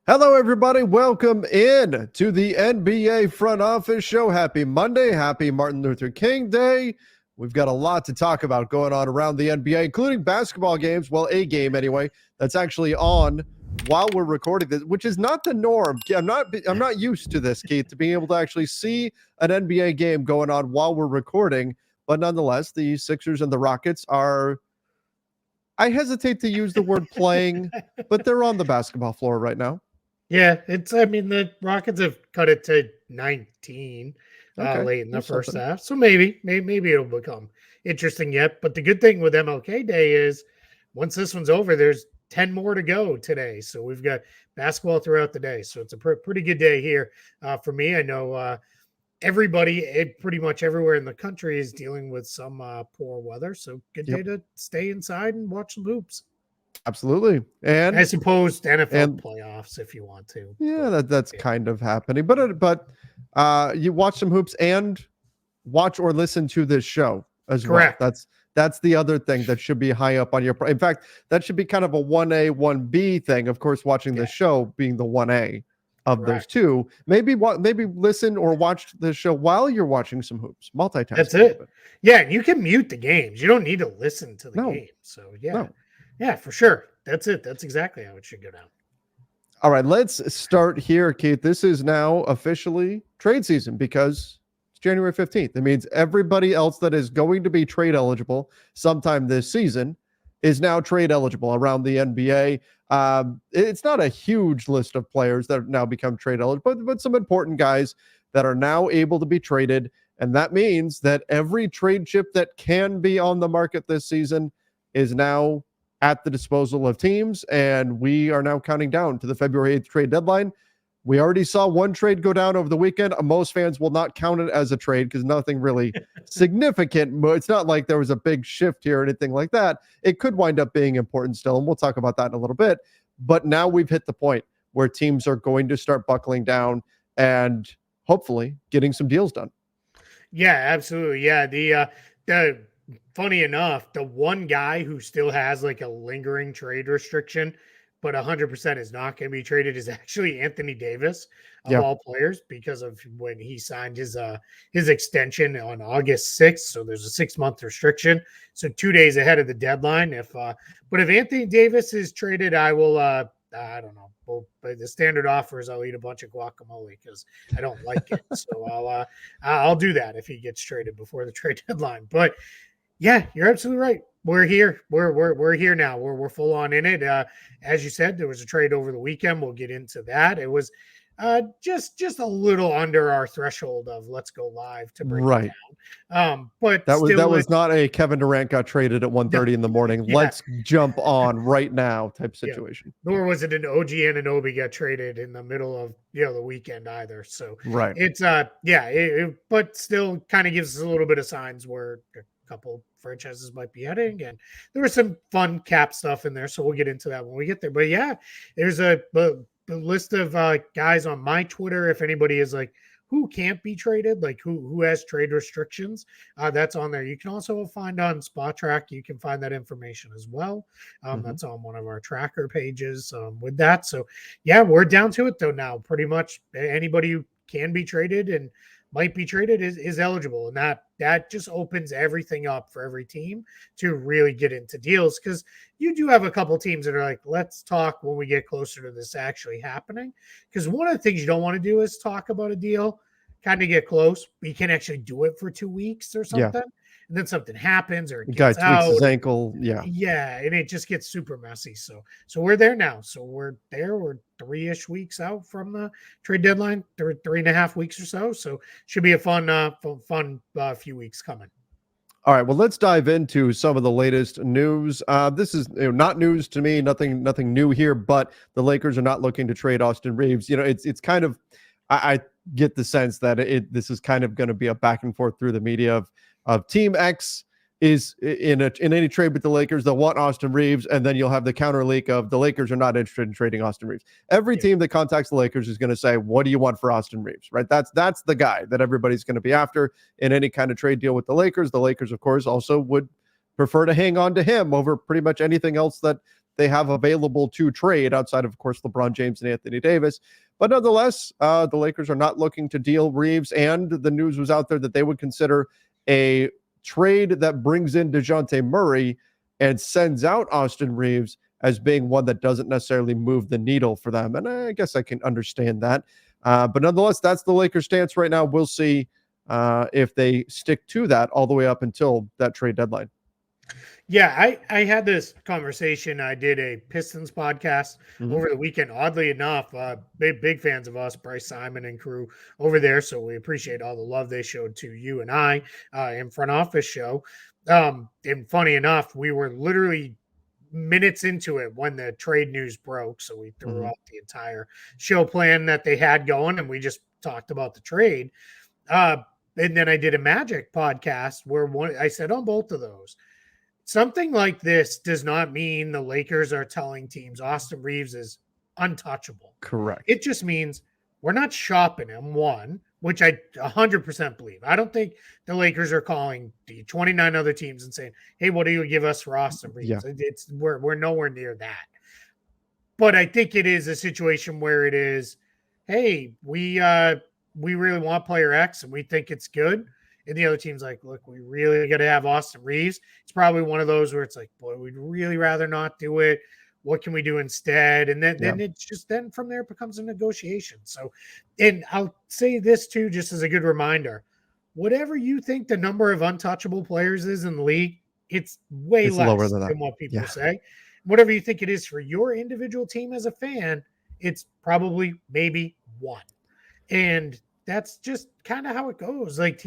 Hello, everybody. Welcome in to the NBA Front Office Show. Happy Monday. Happy Martin Luther King Day. We've got a lot to talk about going on around the NBA, including basketball games. Well, a game anyway, that's actually on while we're recording this, which is not the norm. I'm not used to this, Keith, to being able to actually see an NBA game going on while we're recording. But nonetheless, the Sixers and the Rockets are, I hesitate to use the word playing, but they're on the basketball floor right now. Yeah, the Rockets have cut it to 19 late in the first half. So maybe it'll become interesting yet. But the good thing with MLK Day is once this one's over, there's 10 more to go today. So we've got basketball throughout the day. So it's a pretty good day here for me. I know everybody, pretty much everywhere in the country is dealing with some poor weather. So good day to stay inside and watch some hoops. Absolutely. And I suppose NFL playoffs if you want to. Yeah, that's kind of happening. But you watch some hoops and watch or listen to this show as Correct. well. That's the other thing that should be high up on your. In fact, that should be kind of a 1A, 1B thing. Of course, watching the show being the 1A of those two. Maybe listen or watch the show while you're watching some hoops. Multitasking. That's it. Yeah, and you can mute the games. You don't need to listen to the game. So yeah, for sure. That's it. That's exactly how it should go down. All right, let's start here, Keith. This is now officially trade season because it's January 15th. It means everybody else that is going to be trade eligible sometime this season is now trade eligible around the NBA. It's not a huge list of players that have now become trade eligible, but some important guys that are now able to be traded. And that means that every trade chip that can be on the market this season is now at the disposal of teams, and we are now counting down to the February 8th trade deadline. We already saw one trade go down over the weekend. Most fans will not count it as a trade because nothing really significant. It's not like there was a big shift here or anything like that. It could wind up being important still, and we'll talk about that in a little bit. But now we've hit the point where teams are going to start buckling down and hopefully getting some deals done. Yeah, absolutely. Yeah, the funny enough, the one guy who still has like a lingering trade restriction, but 100% is not going to be traded is actually Anthony Davis of all players because of when he signed his extension on August 6th. So there's a 6-month restriction. So 2 days ahead of the deadline. But if Anthony Davis is traded, I will, I don't know. Well, but the standard offer is I'll eat a bunch of guacamole because I don't like it. So I'll do that if he gets traded before the trade deadline. But yeah, you're absolutely right. We're here. We're here now. We're full on in it. As you said, there was a trade over the weekend. We'll get into that. It was just a little under our threshold of let's go live to bring it down. But that was not a Kevin Durant got traded at 1:30 in the morning. Yeah. Let's jump on right now type situation. Yeah. Nor was it an OG Anunoby got traded in the middle of the weekend either. So it's but still kind of gives us a little bit of signs where couple franchises might be heading, and there was some fun cap stuff in there, so we'll get into that when we get there. But yeah, there's a list of guys on my Twitter. If anybody is like who can't be traded, like who has trade restrictions, that's on there. You can also find on Spot Track. You can find that information as well. That's on one of our tracker pages with that. So yeah, we're down to it though now. Pretty much anybody who can be traded and might be traded is eligible, and that just opens everything up for every team to really get into deals, because you do have a couple teams that are like, let's talk when we get closer to this actually happening, because one of the things you don't want to do is talk about a deal, kind of get close, but you can actually do it for 2 weeks or something. And then something happens or it gets out. Tweaks his ankle. Yeah, and it just gets super messy. So we're there now. So we're there. We're 3-ish weeks out from the trade deadline, 3.5 weeks or so. So should be a fun few weeks coming. All right, well, let's dive into some of the latest news. This is not news to me, nothing new here, but the Lakers are not looking to trade Austin Reaves. It's kind of, I get the sense that this is kind of going to be a back and forth through the media of Team X is in any trade with the Lakers, they'll want Austin Reaves, and then you'll have the counter leak of the Lakers are not interested in trading Austin Reaves. Every team that contacts the Lakers is going to say, what do you want for Austin Reaves, right? That's the guy that everybody's going to be after in any kind of trade deal with the Lakers. The Lakers, of course, also would prefer to hang on to him over pretty much anything else that they have available to trade outside of course, LeBron James and Anthony Davis. But nonetheless, the Lakers are not looking to deal Reaves, and the news was out there that they would consider a trade that brings in Dejounte Murray and sends out Austin Reaves as being one that doesn't necessarily move the needle for them. And I guess I can understand that. But nonetheless, that's the Lakers' stance right now. We'll see if they stick to that all the way up until that trade deadline. Yeah, I had this conversation. I did a Pistons podcast over the weekend. Oddly enough, big fans of us, Bryce Simon and crew over there. So we appreciate all the love they showed to you and I in front office show. And funny enough, we were literally minutes into it when the trade news broke. So we threw out the entire show plan that they had going, and we just talked about the trade. And then I did a Magic podcast where I said on both of those, something like this does not mean the Lakers are telling teams Austin Reaves is untouchable. Correct. It just means we're not shopping him, one, which I 100% believe. I don't think the Lakers are calling the 29 other teams and saying, hey, what do you give us for Austin Reaves? Yeah. We're nowhere near that. But I think it is a situation where it is, hey, we really want player X and we think it's good. And the other team's like, look, we really got to have Austin Reaves. It's probably one of those where it's like, boy, we'd really rather not do it. What can we do instead? And then it's just, then from there it becomes a negotiation. So, and I'll say this too, just as a good reminder, whatever you think the number of untouchable players is in the league, it's way less lower than what people say. Whatever you think it is for your individual team as a fan, it's probably maybe one. And that's just kind of how it goes. Like,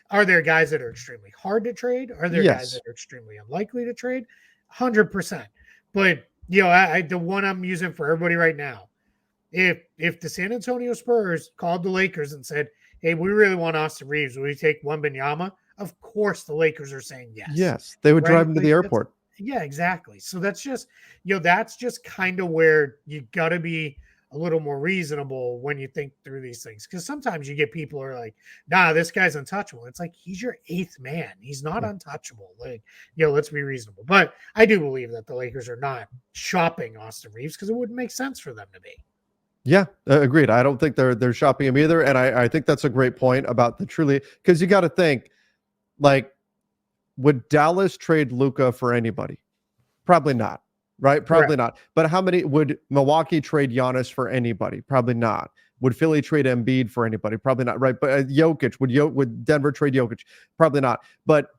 are there guys that are extremely hard to trade? Are there guys that are extremely unlikely to trade? 100%. But, you know, the one I'm using for everybody right now, if the San Antonio Spurs called the Lakers and said, hey, we really want Austin Reaves, will we take Wembanyama? Of course the Lakers are saying yes. Yes, they would drive him to the airport. Yeah, exactly. So that's just, you know, that's just kind of where you got to be a little more reasonable when you think through these things. Because sometimes you get people who are like, nah, this guy's untouchable. It's like, he's your eighth man. He's not untouchable. Like, you know, let's be reasonable. But I do believe that the Lakers are not shopping Austin Reaves because it wouldn't make sense for them to be. Yeah, agreed. I don't think they're shopping him either. And I think that's a great point about the truly, because you got to think, like, would Dallas trade Luka for anybody? Probably not. Right? Probably not. But how many would Milwaukee trade Giannis for anybody? Probably not. Would Philly trade Embiid for anybody? Probably not. Right? But Jokic, would Denver trade Jokic? Probably not. But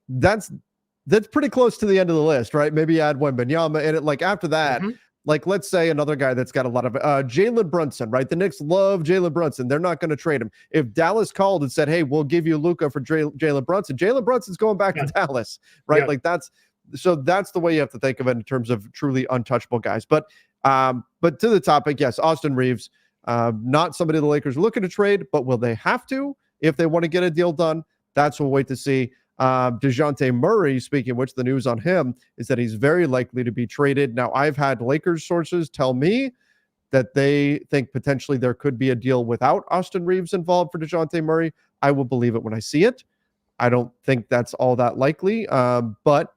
that's pretty close to the end of the list, right? Maybe add Wembanyama in it. Like after that, like let's say another guy that's got a lot of Jalen Brunson, right? The Knicks love Jalen Brunson. They're not going to trade him. If Dallas called and said, "Hey, we'll give you Luka for Jalen Brunson's going back to Dallas," right? Yeah. Like that's the way you have to think of it in terms of truly untouchable guys. But to the topic, yes, Austin Reaves, not somebody the Lakers are looking to trade, but will they have to if they want to get a deal done? That's what we'll wait to see. Dejounte Murray, speaking of which, the news on him is that he's very likely to be traded. Now, I've had Lakers sources tell me that they think potentially there could be a deal without Austin Reaves involved for Dejounte Murray. I will believe it when I see it. I don't think that's all that likely, but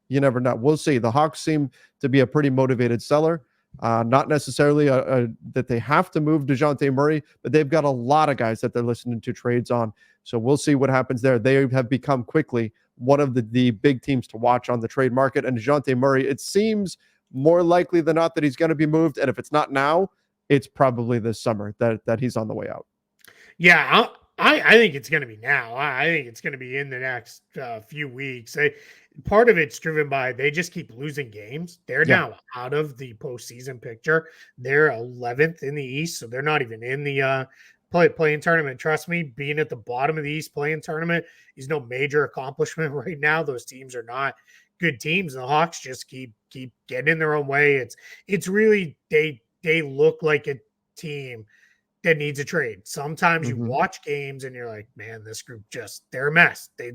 you never know. We'll see. The Hawks seem to be a pretty motivated seller. Not necessarily that they have to move Dejounte Murray, but they've got a lot of guys that they're listening to trades on. So we'll see what happens there. They have become quickly one of the big teams to watch on the trade market. And Dejounte Murray, it seems more likely than not that he's going to be moved. And if it's not now, it's probably this summer that he's on the way out. Yeah, I think it's going to be now. I think it's going to be in the next few weeks. Part of it's driven by they just keep losing games. They're now out of the postseason picture. They're 11th in the East, so they're not even in the play-in tournament. Trust me, being at the bottom of the East play-in tournament is no major accomplishment right now. Those teams are not good teams. The Hawks just keep getting in their own way. It's really they look like a team that needs a trade. Sometimes you watch games and you're like, man, this group they're a mess. They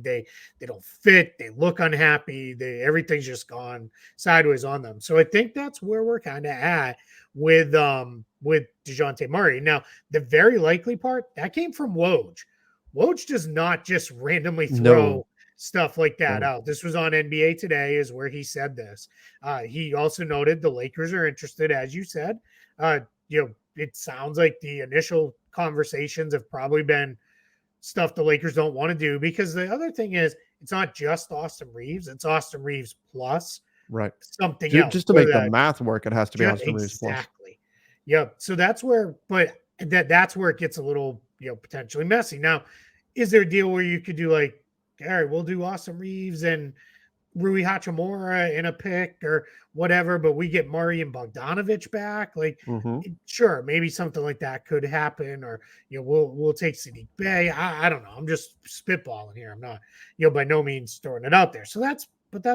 don't fit. They look unhappy. Everything's just gone sideways on them. So I think that's where we're kind of at with Dejounte Murray. Now, the very likely part that came from Woj. Woj does not just randomly throw stuff like that out. This was on NBA Today is where he said this. He also noted the Lakers are interested, as you said. It sounds like the initial conversations have probably been stuff the Lakers don't want to do, because the other thing is it's not just Austin Reaves, it's Austin Reaves plus something else. Just to make the math work, it has to be Austin Reaves plus. Exactly. Yep. So that's where, but that's where it gets a little, potentially messy. Now, is there a deal where you could do like, all right, we'll do Austin Reaves and Rui Hachimura in a pick or whatever, but we get Murray and Bogdanovich back? Like, sure, maybe something like that could happen, or we'll take Sadiq Bey. I don't know. I'm just spitballing here. I'm not, by no means throwing it out there. So that's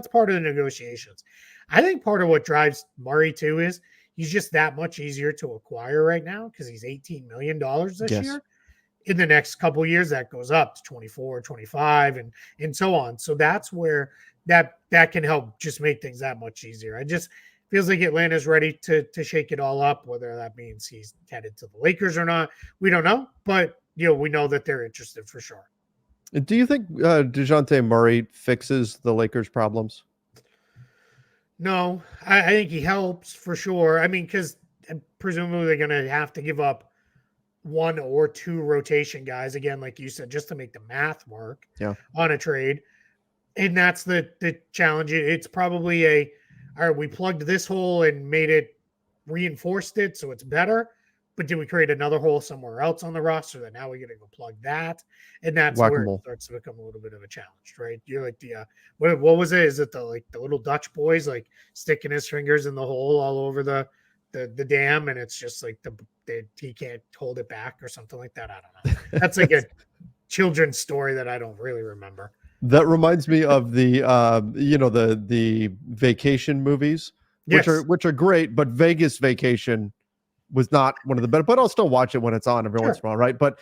part of the negotiations. I think part of what drives Murray too is he's just that much easier to acquire right now because he's $18 million this year. In the next couple of years, that goes up to 24, 25, and so on. So that's where that can help just make things that much easier. I just feels like Atlanta's ready to shake it all up. Whether that means he's headed to the Lakers or not, we don't know. But we know that they're interested for sure. Do you think Dejounte Murray fixes the Lakers' problems? No, I think he helps for sure. I mean, because presumably they're going to have to give up one or two rotation guys again, like you said, just to make the math work on a trade. And that's the challenge. It's probably all right, we plugged this hole and reinforced it so it's better, but did we create another hole somewhere else on the roster that now we got to go plug that? And that's where it starts to become a little bit of a challenge, right? You're like what was it? Is it the little Dutch boys like sticking his fingers in the hole all over the dam, and it's just like he can't hold it back or something like that? I don't know. That's like a children's story that I don't really remember. That reminds me of the the vacation movies, which are great, but Vegas Vacation was not one of the better. But I'll still watch it when it's on every once in a while, right? But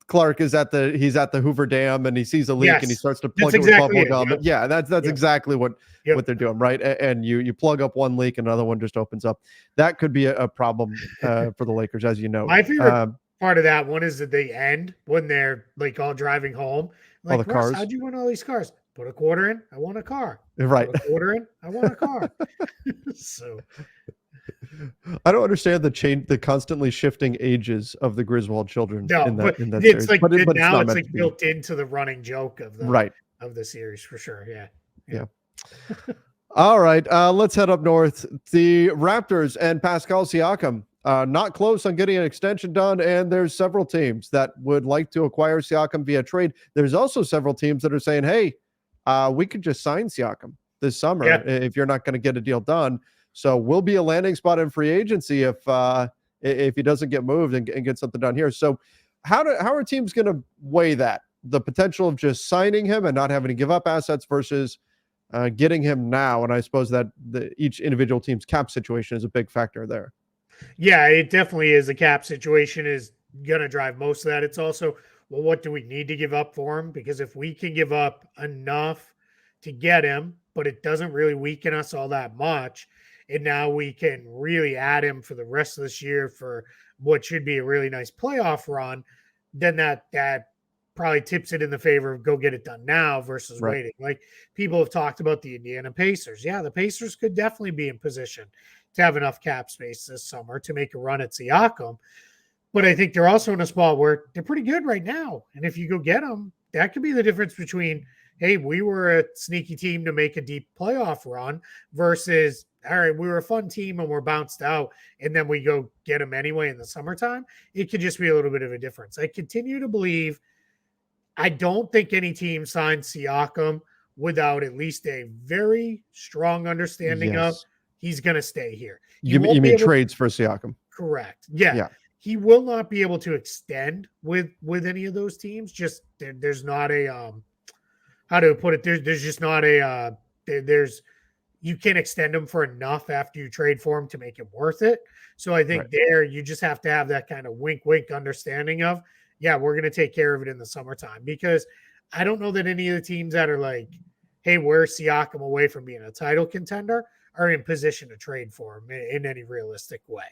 Clark is he's at the Hoover Dam and he sees a leak and he starts to plug it with bubble gum. Yeah, that's exactly what they're doing, right? And you plug up one leak, another one just opens up. That could be a problem for the Lakers, as you know. My favorite part of that one is at the end when they're like all driving home. Like, all the cars. How'd you win all these cars? Put a quarter in, I want a car. Right. Put a quarter in, I want a car. So I don't understand the constantly shifting ages of the Griswold children. No, in that it's series. like but now it's like built into the running joke of the series for sure. Yeah. All right, let's head up north. The Raptors and Pascal Siakam not close on getting an extension done, and there's several teams that would like to acquire Siakam via trade. There's also several teams that are saying, hey, we could just sign Siakam this summer if you're not going to get a deal done. So we'll be a landing spot in free agency if he doesn't get moved and get something done here. So how are teams going to weigh that? The potential of just signing him and not having to give up assets versus getting him now. And I suppose that each individual team's cap situation is a big factor there. Yeah, it definitely is. The cap situation is going to drive most of that. It's also, well, what do we need to give up for him? Because if we can give up enough to get him, but it doesn't really weaken us all that much, and now we can really add him for the rest of this year for what should be a really nice playoff run, then that probably tips it in the favor of go get it done now versus waiting. Like people have talked about the Indiana Pacers. Yeah, the Pacers could definitely be in position to have enough cap space this summer to make a run at Siakam. But I think they're also in a spot where they're pretty good right now. And if you go get them, that could be the difference between, hey, we were a sneaky team to make a deep playoff run versus, all right, we were a fun team and we're bounced out, and then we go get them anyway in the summertime. It could just be a little bit of a difference. I continue to believe I don't think any team signs Siakam without at least a very strong understanding of he's going to stay here. You mean trades for Siakam? Correct. Yeah. He will not be able to extend with any of those teams. Just there's not a how to put it. There's just not a you can't extend him for enough after you trade for him to make it worth it. So I think there you just have to have that kind of wink understanding of, yeah, we're going to take care of it in the summertime, because I don't know that any of the teams that are like, hey, we're Siakam away from being a title contender are in position to trade for him in any realistic way.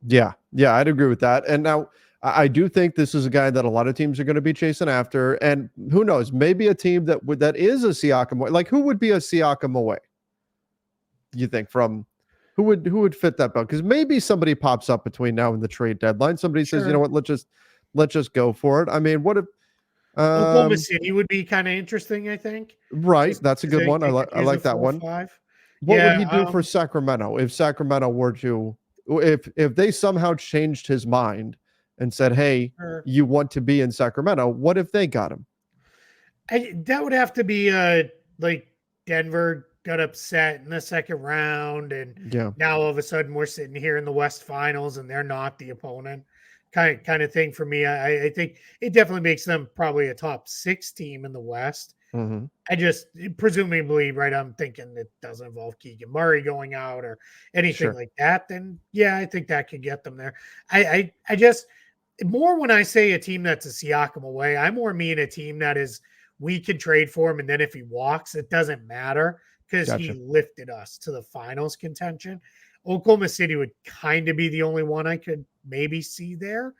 Yeah, I'd agree with that. And now I do think this is a guy that a lot of teams are going to be chasing after, and who knows, maybe a team that is a Siakam away. Like, who would be a Siakam away? You think from who would fit that bill? Because maybe somebody pops up between now and the trade deadline. Somebody says, you know what, let's just go for it. I mean, what if Oklahoma City would be kind of interesting, I think. Right, Just that's a good one. I like that one. 4-5. What would he do for Sacramento if Sacramento were to if they somehow changed his mind and said, "Hey, you want to be in Sacramento"? What if they got him? That would have to be like Denver got upset in the second round, and now all of a sudden we're sitting here in the West Finals and they're not the opponent. Kind of thing for me. I think it definitely makes them probably a top 6 team in the West. Mm-hmm. I just presumably, right, I'm thinking it doesn't involve Keegan Murray going out or anything like that. Then yeah, I think that could get them there. I just more when I say a team that's a Siakam away, I more mean a team that is we could trade for him, and then if he walks, it doesn't matter because he lifted us to the finals contention. Oklahoma City would kind of be the only one I could maybe see there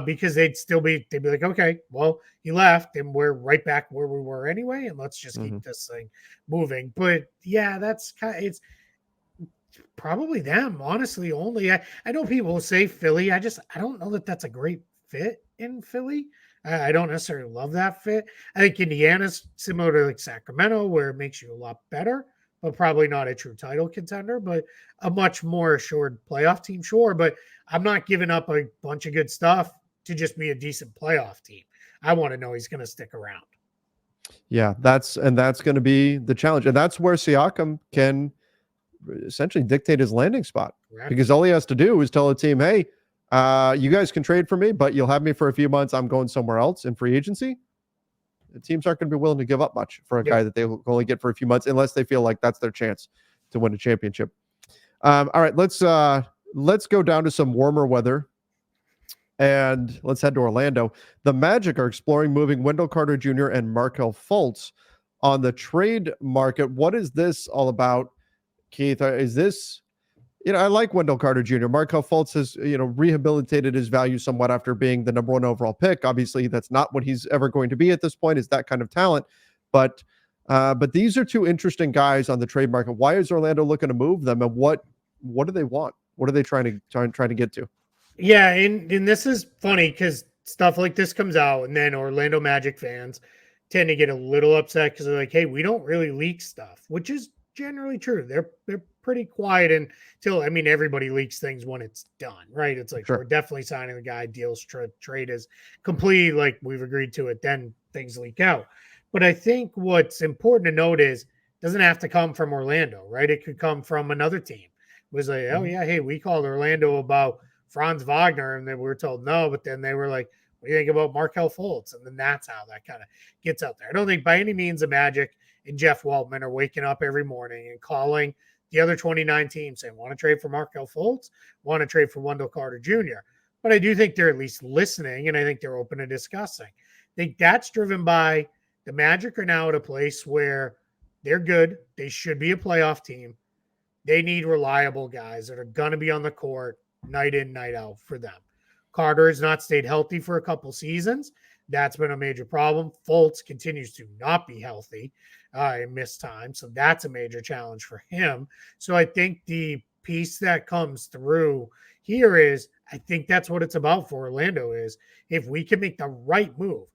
because they'd be like, okay, well, he left and we're right back where we were anyway, and let's just keep this thing moving. But yeah, that's it's probably them, honestly. Only I know people will say Philly. I don't know that that's a great fit in Philly. I don't necessarily love that fit. I think Indiana's similar to like Sacramento, where it makes you a lot better, but probably not a true title contender, but a much more assured playoff team, sure. But I'm not giving up a bunch of good stuff to just be a decent playoff team. I want to know he's going to stick around. Yeah, that's going to be the challenge. And that's where Siakam can essentially dictate his landing spot. Right. Because all he has to do is tell a team, hey, you guys can trade for me, but you'll have me for a few months. I'm going somewhere else in free agency. The teams aren't going to be willing to give up much for a guy that they only get for a few months unless they feel like that's their chance to win a championship. All right, let's go down to some warmer weather and let's head to Orlando. The Magic are exploring moving Wendell Carter Jr. and Markelle Fultz on the trade market. What is this all about, Keith? Is this, I like Wendell Carter Jr. Markelle Fultz has, rehabilitated his value somewhat after being the number 1 overall pick. Obviously, that's not what he's ever going to be at this point, is that kind of talent. But these are two interesting guys on the trade market. Why is Orlando looking to move them, and what do they want? What are they trying to get to? Yeah, and this is funny because stuff like this comes out, and then Orlando Magic fans tend to get a little upset because they're like, "Hey, we don't really leak stuff," which is generally true. They're pretty quiet until everybody leaks things when it's done, right? It's like we're definitely signing the guy. Deals trade is complete, like we've agreed to it. Then things leak out. But I think what's important to note is it doesn't have to come from Orlando, right? It could come from another team. It was like, oh yeah, hey, we called Orlando about Franz Wagner, and then we were told no, but then they were like, what do you think about Markelle Fultz? And then that's how that kind of gets out there. I don't think by any means the Magic and Jeff Waltman are waking up every morning and calling the other 29 teams saying, want to trade for Markelle Fultz, want to trade for Wendell Carter Jr. But I do think they're at least listening, and I think they're open to discussing. I think that's driven by the Magic are now at a place where they're good. They should be a playoff team. They need reliable guys that are going to be on the court night in, night out for them. Carter has not stayed healthy for a couple seasons. That's been a major problem. Fultz continues to not be healthy and miss time. So that's a major challenge for him. So I think the piece that comes through here is I think that's what it's about for Orlando is if we can make the right move.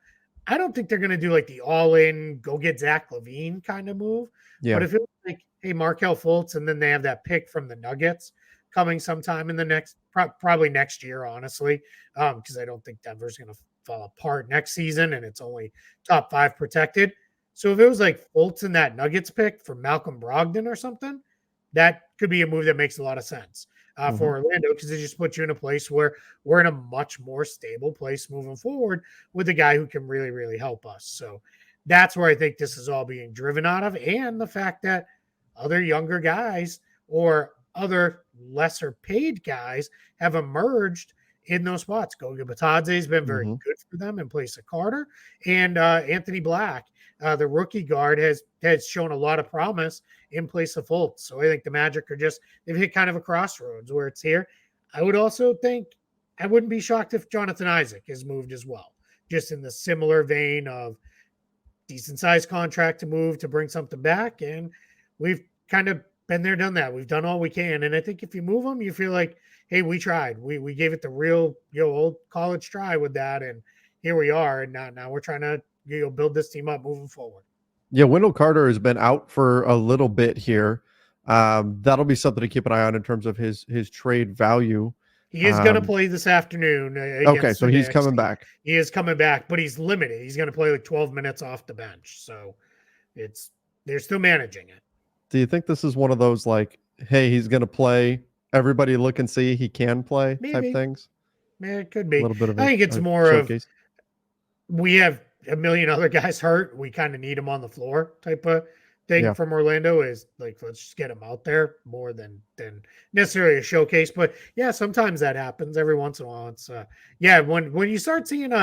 I don't think they're going to do like the all-in, go get Zach LaVine kind of move. Yeah. But if it's like, hey, Markelle Fultz, and then they have that pick from the Nuggets coming sometime in the next, probably next year, honestly, because I don't think Denver's going to fall apart next season, and it's only top 5 protected. So if it was like Fultz and that Nuggets pick for Malcolm Brogdon or something, that could be a move that makes a lot of sense for Orlando because it just puts you in a place where we're in a much more stable place moving forward with a guy who can really, really help us. So that's where I think this is all being driven out of, and the fact that other younger guys or other lesser paid guys have emerged in those spots. Goga Batadze has been very good for them in place of Carter, and Anthony Black, the rookie guard, has shown a lot of promise in place of Fultz. So I think the Magic are they've hit kind of a crossroads where it's here. I would also think I wouldn't be shocked if Jonathan Isaac is moved as well, just in the similar vein of decent sized contract to move to bring something back. And we've kind of been there, done that. We've done all we can. And I think if you move them, you feel like, hey, we tried. We gave it the real, old college try with that. And here we are. And now we're trying to, build this team up moving forward. Yeah, Wendell Carter has been out for a little bit here. That'll be something to keep an eye on in terms of his trade value. He is going to play this afternoon. Okay, so he's coming back. He is coming back, but he's limited. He's going to play like 12 minutes off the bench. So they're still managing it. Do you think this is one of those like, hey, he's going to play, everybody look and see he can play type things? Yeah, it could be. A little bit of I think it's more showcase. We have a million other guys hurt. We kind of need him on the floor type of thing from Orlando is like, let's just get him out there more than necessarily a showcase. But yeah, sometimes that happens every once in a while. It's when you start seeing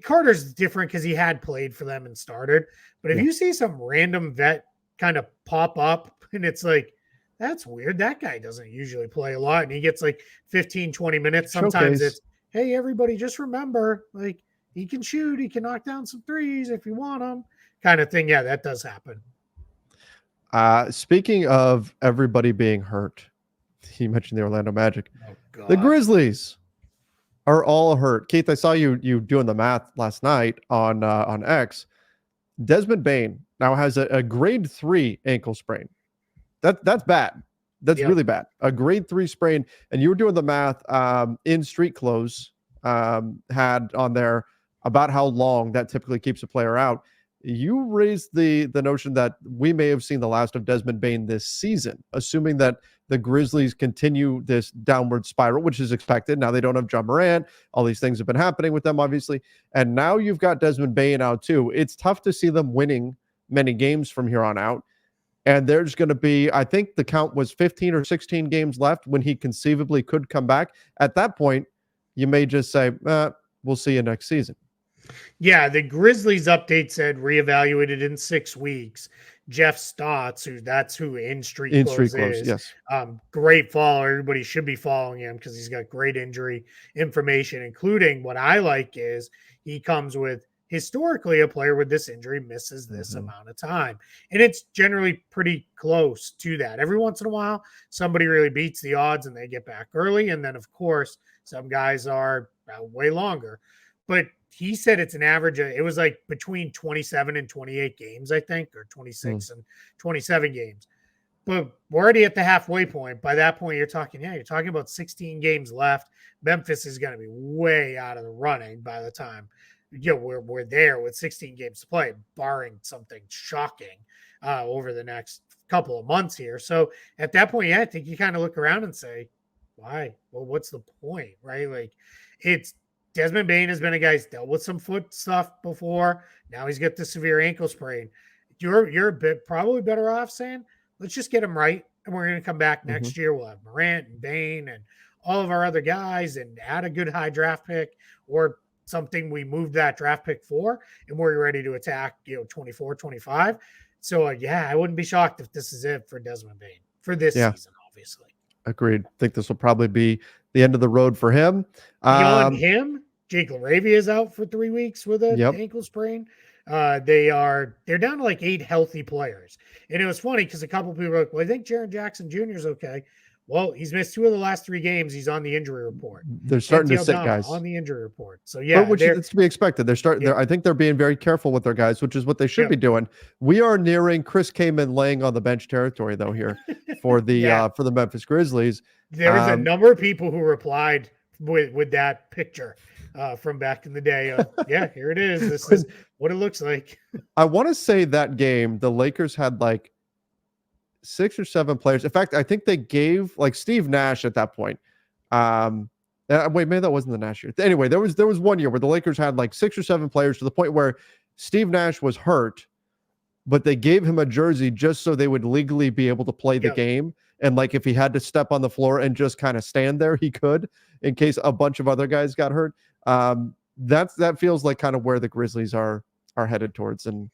Carter's different because he had played for them and started. But if you see some random vet kind of pop up and it's like, that's weird. That guy doesn't usually play a lot and he gets like 15, 20 minutes. Sometimes it's, hey, everybody just remember, like, he can shoot. He can knock down some threes if you want them, kind of thing. Yeah, that does happen. Speaking of everybody being hurt, you mentioned the Orlando Magic. Oh, the Grizzlies are all hurt. Keith, I saw you doing the math last night on X. Desmond Bane now has a grade 3 ankle sprain. That's bad. That's really bad. A grade 3 sprain, and you were doing the math in street clothes had on there about how long that typically keeps a player out. You raised the notion that we may have seen the last of Desmond Bane this season, assuming that the Grizzlies continue this downward spiral, which is expected. Now they don't have John Morant. All these things have been happening with them, obviously. And now you've got Desmond Bane out too. It's tough to see them winning many games from here on out. And there's going to be, I think the count was 15 or 16 games left when he conceivably could come back. At that point, you may just say, we'll see you next season. Yeah, the Grizzlies update said reevaluated in 6 weeks. Jeff Stotts, who in Street Clothes is, yes. Great follower. Everybody should be following him because he's got great injury information, including what I like is he comes with historically a player with this injury misses this amount of time. And it's generally pretty close to that. Every once in a while, somebody really beats the odds and they get back early. And then, of course, some guys are way longer. But he said it's an average. It was like between 27 and 28 games, I think, or 26 and 27 games. But we're already at the halfway point. By that point, you're talking about 16 games left. Memphis is going to be way out of the running by the time we're there with 16 games to play, barring something shocking over the next couple of months here. So at that point, I think you kind of look around and say, why? Well, what's the point, right? Like it's Desmond Bane has been a guy who's dealt with some foot stuff before. Now he's got the severe ankle sprain. You're probably better off saying, let's just get him right. And we're going to come back next year. We'll have Morant and Bane and all of our other guys and add a good high draft pick or something we moved that draft pick for. And we're ready to attack, 24, 25. So I wouldn't be shocked if this is it for Desmond Bane for this season, obviously. Agreed. I think this will probably be the end of the road for him. Beyond him, Jake LaRavia is out for 3 weeks with an ankle sprain. They're down to like 8 healthy players. And it was funny because a couple of people were like, well, I think Jaren Jackson Jr. is okay. Well, he's missed 2 of the last 3 games. He's on the injury report. They're starting to sit guys on the injury report. So which is to be expected. I think they're being very careful with their guys, which is what they should be doing. We are nearing Chris Kaman laying on the bench territory though here for the for the Memphis Grizzlies. There was a number of people who replied with that picture from back in the day of, here it is. This is what it looks like. I want to say that game, the Lakers had like 6 or 7 players. In fact, I think they gave like Steve Nash at that point. Wait, maybe that wasn't the Nash year. Anyway, there was one year where the Lakers had like 6 or 7 players to the point where Steve Nash was hurt, but they gave him a jersey just so they would legally be able to play the game. And like if he had to step on the floor and just kind of stand there, he could in case a bunch of other guys got hurt. That feels like kind of where the Grizzlies are headed towards, and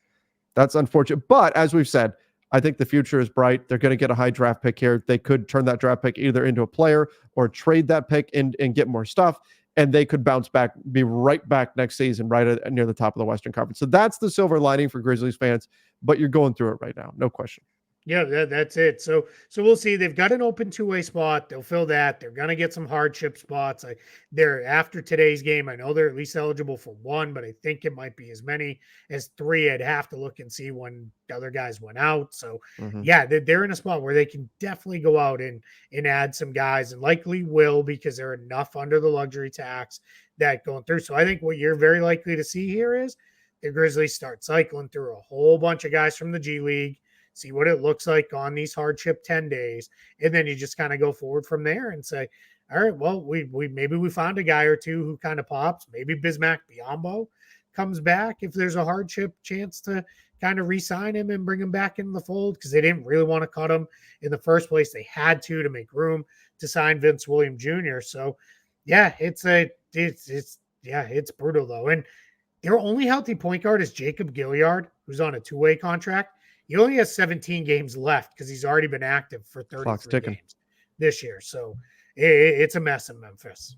that's unfortunate. But as we've said, I think the future is bright. They're going to get a high draft pick here. They could turn that draft pick either into a player or trade that pick and get more stuff. And they could bounce back, be right back next season, near the top of the Western Conference. So that's the silver lining for Grizzlies fans, but you're going through it right now. No question. Yeah, that's it. So we'll see. They've got an open two-way spot. They'll fill that. They're going to get some hardship spots. They're after today's game. I know they're at least eligible for one, but I think it might be as many as three. I'd have to look and see when the other guys went out. So yeah, they're in a spot where they can definitely go out and add some guys, and likely will, because they're enough under the luxury tax that going through. So I think what you're very likely to see here is the Grizzlies start cycling through a whole bunch of guys from the G League, see what it looks like on these hardship 10 days. And then you just kind of go forward from there and say, all right, well, we maybe we found a guy or two who kind of pops. Maybe Bismack Biyombo comes back if there's a hardship chance to kind of re-sign him and bring him back in the fold, because they didn't really want to cut him in the first place. They had to make room to sign Vince William Jr. So yeah, it's brutal though. And their only healthy point guard is Jacob Gilliard, who's on a two-way contract. He only has 17 games left because he's already been active for 33 games this year. So it's a mess in Memphis.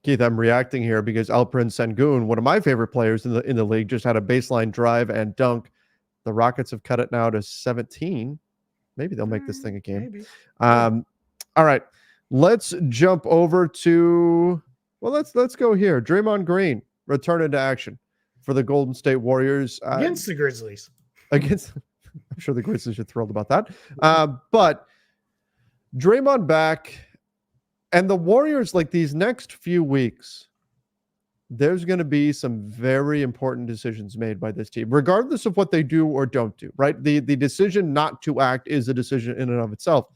Keith, I'm reacting here because Alperen Sengun, one of my favorite players in the league, just had a baseline drive and dunk. The Rockets have cut it now to 17. Maybe they'll make this thing a game. All right, let's jump over to, well, let's go here. Draymond Green returning to action for the Golden State Warriors against the Grizzlies. I'm sure the Grizzlies are thrilled about that. But Draymond back, and the Warriors, like these next few weeks, there's going to be some very important decisions made by this team, regardless of what they do or don't do, right? The decision not to act is a decision in and of itself.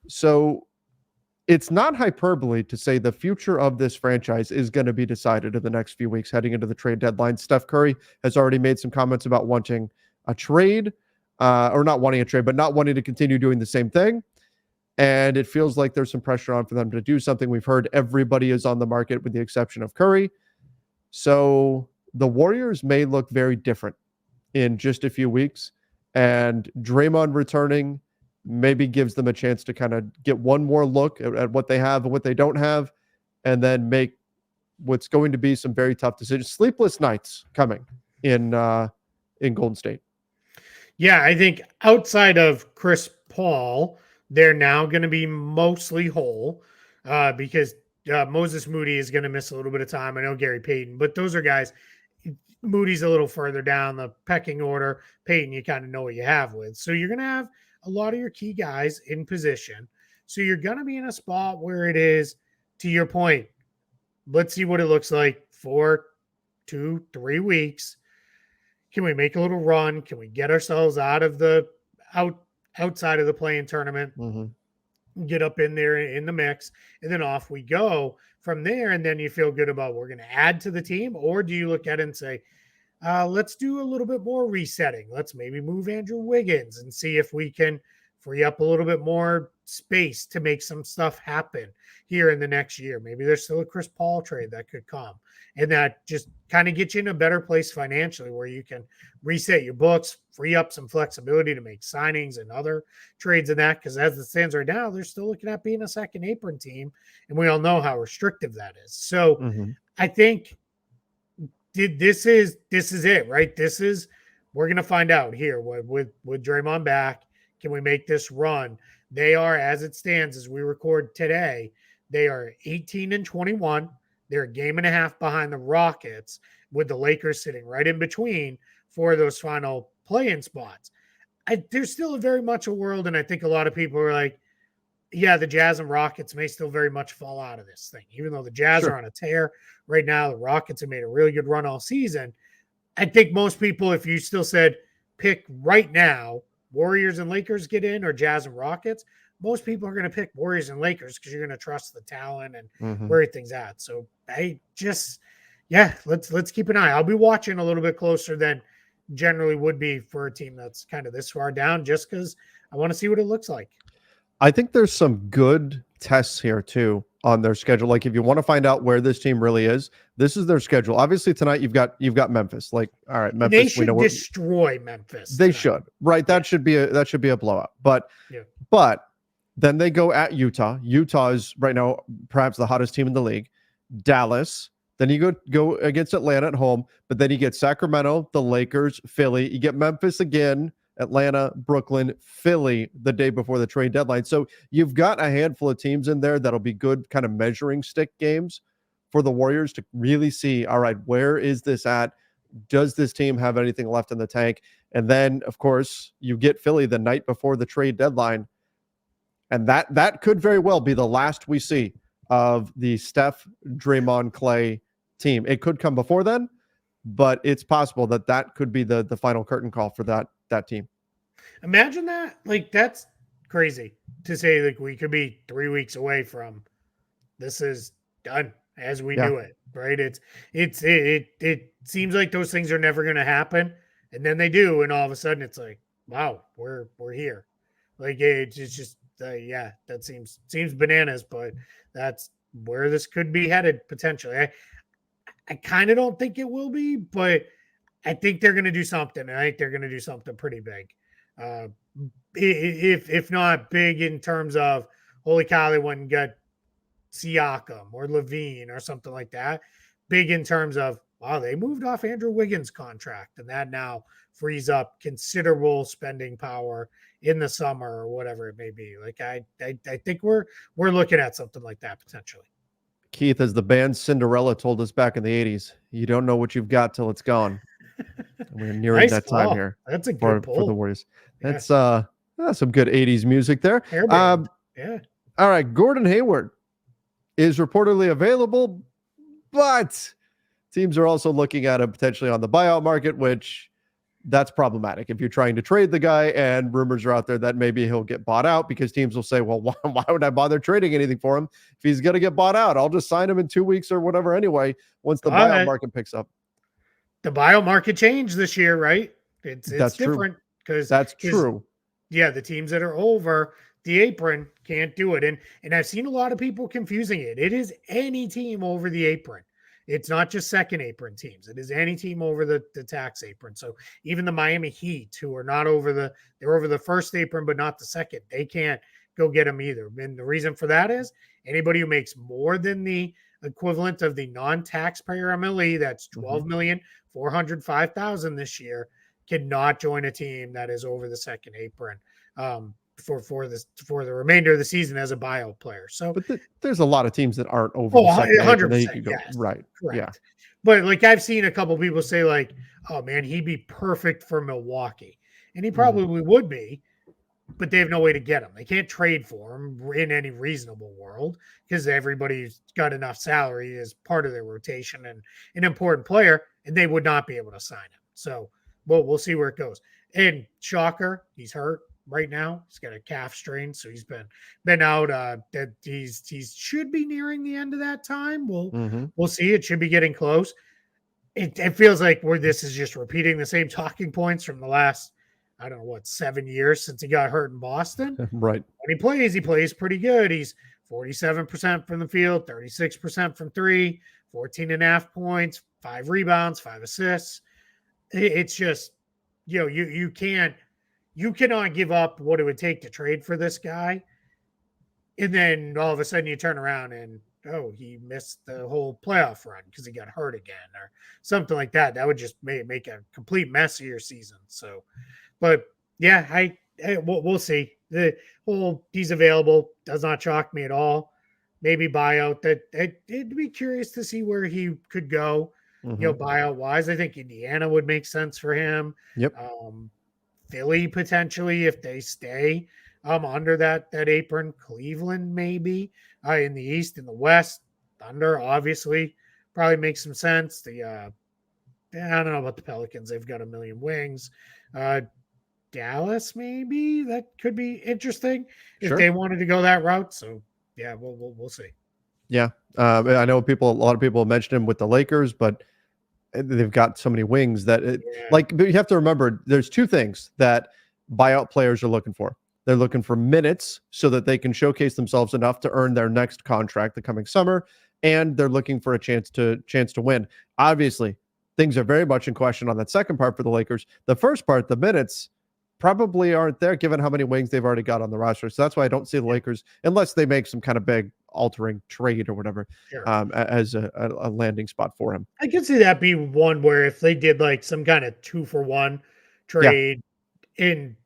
So it's not hyperbole to say the future of this franchise is going to be decided in the next few weeks heading into the trade deadline. Steph Curry has already made some comments about wanting a trade, or not wanting a trade, but not wanting to continue doing the same thing. And it feels like there's some pressure on for them to do something. We've heard everybody is on the market with the exception of Curry. So the Warriors may look very different in just a few weeks. And Draymond returning maybe gives them a chance to kind of get one more look at what they have and what they don't have, and then make what's going to be some very tough decisions. Sleepless nights coming in Golden State. Yeah, I think outside of Chris Paul, they're now going to be mostly whole because Moses Moody is going to miss a little bit of time. I know Gary Payton, but those are guys. Moody's a little further down the pecking order. Payton, you kind of know what you have with. So you're going to have a lot of your key guys in position. So you're going to be in a spot where it is, to your point, let's see what it looks like for 2-3 weeks. Can we make a little run? Can we get ourselves out of the outside of the play-in tournament? Get up in there in the mix, and then off we go from there. And then you feel good about we're going to add to the team, or do you look at it and say, let's do a little bit more resetting. Let's maybe move Andrew Wiggins and see if we can free up a little bit more space to make some stuff happen here in the next year. Maybe there's still a Chris Paul trade that could come, and that just kind of gets you in a better place financially where you can reset your books, free up some flexibility to make signings and other trades and that. Because as it stands right now, they're still looking at being a second apron team, and we all know how restrictive that is. So I think this is it, right? We're going to find out here with Draymond back. Can we make this run? They are, as it stands, as we record today, they are 18-21. They're a game and a half behind the Rockets, with the Lakers sitting right in between for those final play-in spots. There's still very much a world, and I think a lot of people are like, yeah, the Jazz and Rockets may still very much fall out of this thing. Even though the Jazz are on a tear right now, the Rockets have made a really good run all season. I think most people, if you still said pick right now, Warriors and Lakers get in, or Jazz and Rockets, most people are going to pick Warriors and Lakers because you're going to trust the talent and where everything's at. So let's keep an eye. I'll be watching a little bit closer than generally would be for a team that's kind of this far down, just because I want to see what it looks like. I think there's some good tests here too on their schedule. Like if you want to find out where this team really is, this is their schedule. Obviously tonight you've got Memphis. Like, all right, Memphis. They should destroy Memphis. They should, right? That should be a blowout. But then they go at Utah. Utah is right now perhaps the hottest team in the league. Dallas. Then you go against Atlanta at home, but then you get Sacramento, the Lakers, Philly. You get Memphis again, Atlanta, Brooklyn, Philly the day before the trade deadline. So you've got a handful of teams in there that'll be good kind of measuring stick games for the Warriors to really see, all right, where is this at? Does this team have anything left in the tank? And then, of course, you get Philly the night before the trade deadline. And that could very well be the last we see of the Steph, Draymond, Clay team. It could come before then, but it's possible that could be the final curtain call for that team. Imagine that. Like, that's crazy to say. Like, we could be 3 weeks away from this is done as we knew it, right? It seems like those things are never going to happen, and then they do, and all of a sudden it's like, wow, we're here. Like, it's just that seems bananas, but that's where this could be headed potentially. I kind of don't think it will be, but I think they're going to do something. I think they're going to do something pretty big. If not big in terms of, holy cow, they went and got Siakam or Levine or something like that. Big in terms of, wow, they moved off Andrew Wiggins' contract, and that now frees up considerable spending power in the summer or whatever it may be. Like I think we're looking at something like that potentially. Keith, as the band Cinderella told us back in the 80s, you don't know what you've got till it's gone. We're nearing that time here. That's a good for the Warriors. That's some good 80s music there. All right, Gordon Hayward is reportedly available, but teams are also looking at him potentially on the buyout market, which that's problematic. If you're trying to trade the guy and rumors are out there that maybe he'll get bought out, because teams will say, well, why would I bother trading anything for him if he's going to get bought out? I'll just sign him in 2 weeks or whatever anyway, once the buyout market picks up. The buyout market changed this year, right? It's different because that's true. Yeah, the teams that are over the apron can't do it. And I've seen a lot of people confusing it. It is any team over the apron. It's not just second apron teams. It is any team over the tax apron. So even the Miami Heat, who are they're over the first apron, but not the second, they can't go get them either. And the reason for that is anybody who makes more than the equivalent of the non-taxpayer MLE, that's $12,405,000 this year, cannot join a team that is over the second apron for the remainder of the season as a buyout player. So, but there's a lot of teams that aren't over the second 100%, apron. yes, right? Correct. Yeah. But like I've seen a couple people say, like, "Oh man, he'd be perfect for Milwaukee," and he probably would be. But they have no way to get him. They can't trade for him in any reasonable world because everybody's got enough salary as part of their rotation and an important player, and they would not be able to sign him. So, we'll see where it goes. And shocker, he's hurt right now. He's got a calf strain, so he's been out. That he's should be nearing the end of that time. We'll see. It should be getting close. It feels like this is just repeating the same talking points from the last, I don't know, 7 years since he got hurt in Boston. Right. When he plays pretty good. He's 47% from the field, 36% from three, 14.5 points, 5 rebounds, 5 assists. It's just, you cannot give up what it would take to trade for this guy. And then all of a sudden you turn around and, he missed the whole playoff run because he got hurt again or something like that. That would just make a complete mess of your season. So, but yeah, we'll see. The whole he's available does not shock me at all. Maybe buyout. It'd be curious to see where he could go. Buyout wise, I think Indiana would make sense for him. Yep. Philly potentially if they stay under that apron. Cleveland maybe in the East. In the West, Thunder obviously probably makes some sense. I don't know about the Pelicans. They've got a million wings. Dallas maybe that could be interesting if they wanted to go that route. So yeah, we'll see. Yeah, I know a lot of people mentioned him with the Lakers, but they've got so many wings that but you have to remember there's two things that buyout players are looking for. They're looking for minutes so that they can showcase themselves enough to earn their next contract the coming summer. And they're looking for a chance to win. Obviously, things are very much in question on that second part for the Lakers. The first part, the minutes, probably aren't there given how many wings they've already got on the roster. So that's why I don't see the Lakers, unless they make some kind of big altering trade or whatever, as a landing spot for him. I could see that be one where if they did like some kind of 2-for-1 trade and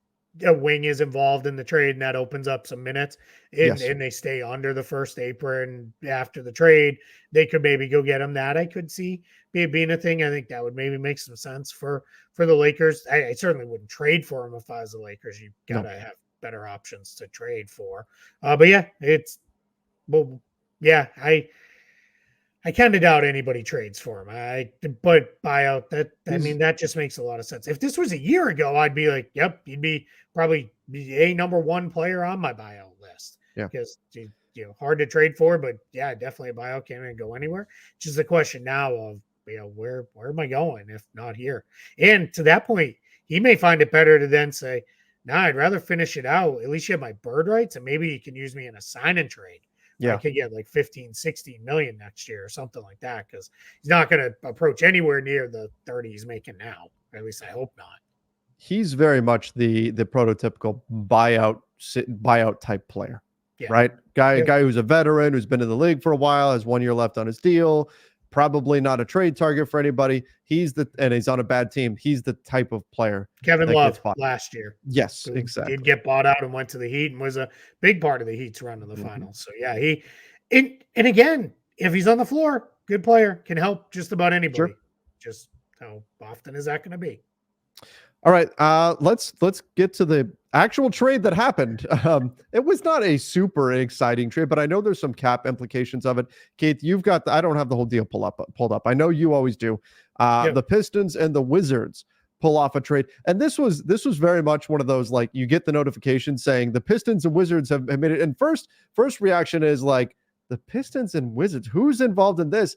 a wing is involved in the trade and that opens up some minutes and they stay under the first apron after the trade, they could maybe go get him. That I could see being a thing. I think that would maybe make some sense for the Lakers. I certainly wouldn't trade for him if I was the Lakers. You gotta have better options to trade for. But yeah, I kind of doubt anybody trades for him. But buyout, that just makes a lot of sense. If this was a year ago, I'd be like, yep, he'd be probably a number one player on my buyout list. Yeah. Because hard to trade for, but yeah, definitely a buyout can't go anywhere. It's just a question now of where am I going if not here? And to that point, he may find it better to then say, nah, I'd rather finish it out. At least you have my bird rights, and maybe you can use me in a sign and trade. I could get like 15, 16 million next year or something like that, because he's not going to approach anywhere near the 30 he's making now. At least I hope not. He's very much the prototypical buyout type player, right? Guy who's a veteran, who's been in the league for a while, has 1 year left on his deal, probably not a trade target for anybody. And he's on a bad team. He's the type of player. Kevin Love last year. Yes, exactly. Did get bought out and went to the Heat and was a big part of the Heat's run to the finals. So yeah, and again, if he's on the floor, good player, can help just about anybody. Sure. Just how often is that going to be? All right, let's get to the actual trade that happened. It was not a super exciting trade, but I know there's some cap implications of it. Keith, you've got I don't have the whole deal pulled up. I know you always do. The Pistons and the Wizards pull off a trade, and this was very much one of those, like, you get the notification saying the Pistons and Wizards have made it, and first reaction is like, the Pistons and Wizards, who's involved in this?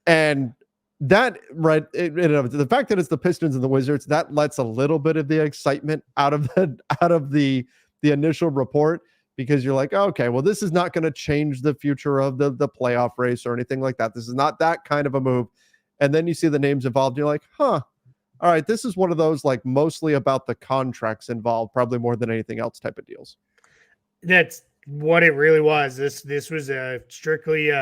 And that, right, the fact that it's the Pistons and the Wizards, that lets a little bit of the excitement out of the initial report, because you're like, okay, well, this is not going to change the future of the playoff race or anything like that. This is not that kind of a move. And then you see the names involved, and you're like, all right, this is one of those, like, mostly about the contracts involved, probably more than anything else type of deals. That's what it really was. This was strictly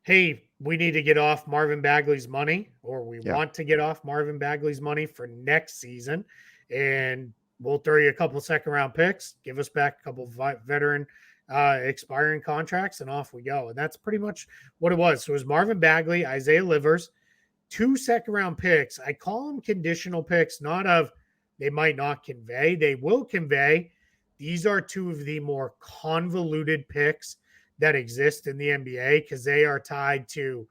hey, we need to get off Marvin Bagley's money, or we want to get off Marvin Bagley's money for next season, and we'll throw you a couple of second-round picks, give us back a couple of veteran expiring contracts, and off we go. And that's pretty much what it was. So it was Marvin Bagley, Isaiah Livers, 2 second-round picks. I call them conditional picks, not of they might not convey. They will convey. These are 2 of the more convoluted picks that exist in the NBA, because they are tied to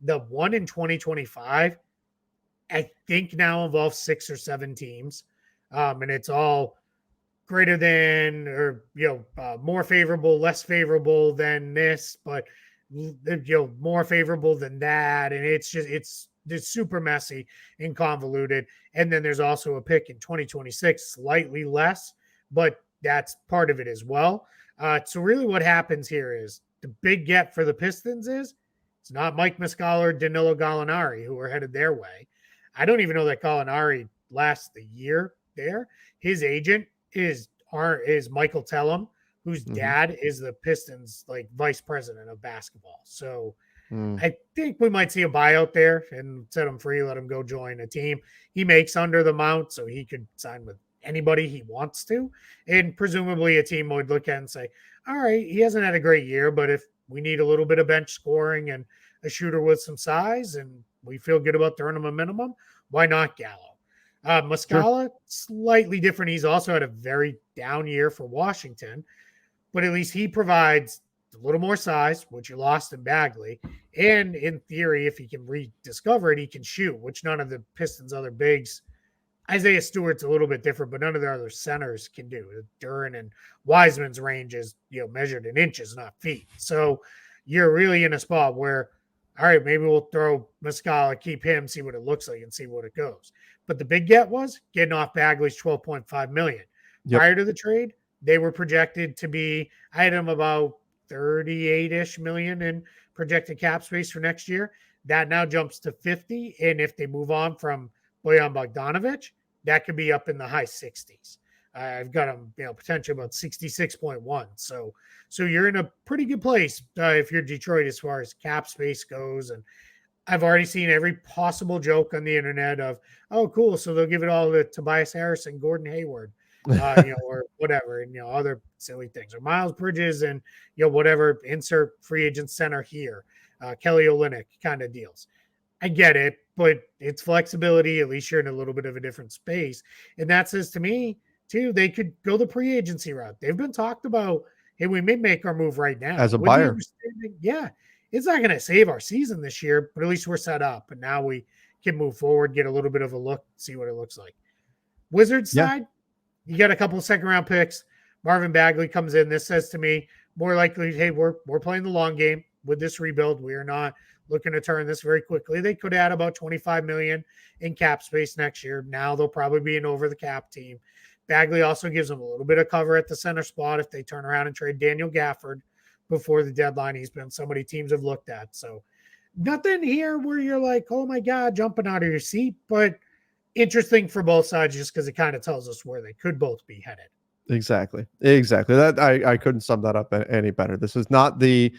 the one in 2025. I think now involves 6 or 7 teams. And it's all greater than, or, more favorable, less favorable than this, but, more favorable than that. And it's super messy and convoluted. And then there's also a pick in 2026, slightly less, but that's part of it as well. So really what happens here is the big get for the Pistons is it's not Mike Muscala or Danilo Gallinari who are headed their way. I don't even know that Gallinari lasts the year there. His agent is Michael Tellum, whose dad is the Pistons, like, vice president of basketball. So I think we might see a buyout there and set him free, let him go join a team. He makes under the amount, so he could sign with anybody he wants to. And presumably a team would look at and say, all right, he hasn't had a great year, but if we need a little bit of bench scoring and a shooter with some size and we feel good about throwing him a minimum, why not Gallo? Muscala, slightly different. He's also had a very down year for Washington, but at least he provides a little more size, which you lost in Bagley. And in theory, if he can rediscover it, he can shoot, which none of the Pistons' other bigs. Isaiah Stewart's a little bit different, but none of their other centers can do. Duran and Wiseman's range is, measured in inches, not feet. So you're really in a spot where, all right, maybe we'll throw Muscala, keep him, see what it looks like, and see what it goes. But the big get was getting off Bagley's $12.5 million. Prior to the trade, they were projected to be, I had them about 38-ish million in projected cap space for next year. That now jumps to 50. And if they move on from Bojan Bogdanovic, that could be up in the high 60s. I've got them, potentially about 66.1. So you're in a pretty good place if you're Detroit as far as cap space goes. And I've already seen every possible joke on the internet of, oh, cool. So they'll give it all to Tobias Harris and Gordon Hayward, or whatever, and, other silly things, or Miles Bridges and, whatever, insert free agent center here, Kelly Olynyk kind of deals. I get it, but it's flexibility. At least you're in a little bit of a different space. And that says to me, too, they could go the free agency route. They've been talked about, hey, we may make our move right now. As a buyer. Yeah. It's not going to save our season this year, but at least we're set up. And now we can move forward, get a little bit of a look, see what it looks like. Wizards side, you got a couple of second-round picks. Marvin Bagley comes in. This says to me, more likely, hey, we're playing the long game with this rebuild. We are not looking to turn this very quickly. They could add about $25 million in cap space next year. Now they'll probably be an over-the-cap team. Bagley also gives them a little bit of cover at the center spot if they turn around and trade Daniel Gafford before the deadline. He's been somebody teams have looked at. So nothing here where you're like, oh my God, jumping out of your seat, but interesting for both sides just because it kind of tells us where they could both be headed. Exactly. That I couldn't sum that up any better. This is not the,